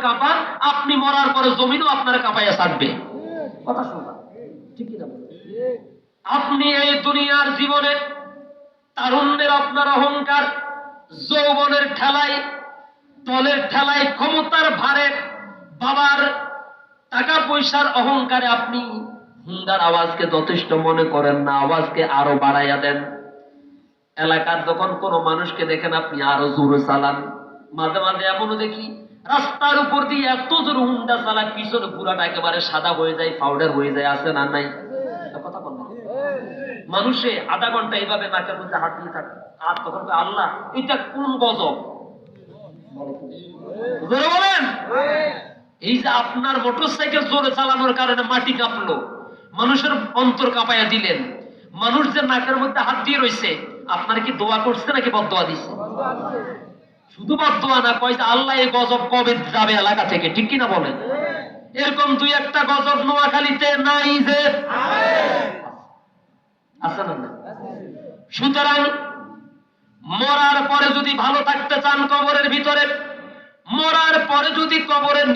কাঁপান, আপনি মরার পরে জমিনও আপনার কাঁপাইয়া ছাড়বে। কথা শোনা ঠিক কিনা? আপনি এই দুনিয়ার জীবনে তারুণ্যের আপনার অহংকার, যৌবনের ঠেলায়, দলের ঠেলায়, ক্ষমতার ভারে, বাবার টাকা পয়সার অহংকারে আপনি হুন্ডার আওয়াজকে যথেষ্ট মনে করেন না, আওয়াজকে আরো বাড়াইয়া দেন। এলাকার যখন কোনো মানুষকে দেখেন আপনি আরো জোরে চালান। মাঝে মাঝে এমনও দেখি রাস্তার উপর দিয়ে এত জোরে হুন্ডা চালায়, পিছনে পুরাটা একেবারে সাদা হয়ে যায়, পাউডার হয়ে যায়। আছে না নাই? কথা বল। মানুষে আধা ঘন্টা এইভাবে নাকের মধ্যে হাত দিয়ে থাকে, আর তখন আল্লাহ এটা কোন গজব বলেন। এই যে আপনার মোটরসাইকেল জোরে চালানোর কারণে মাটি কাঁপলো, মানুষের অন্তর কাঁপাইয়া দিলেন, মানুষ যে নাকের মধ্যে হাত দিয়ে রয়েছে, আপনার কি দোয়া করছে নাকি বদদোয়া দিচ্ছে? শুধু বদদোয়া না, কয় যে আল্লাহ এই গজব কবে যাবে এলাকা থেকে, ঠিক কিনা বলেন? এরকম দুই একটা গজব নোয়াখালীতে নাই যে আছে না? সুতরাং মরার পরে যদি ভালো থাকতে চান কবরের ভিতরে, মরার পরে যদি কবরের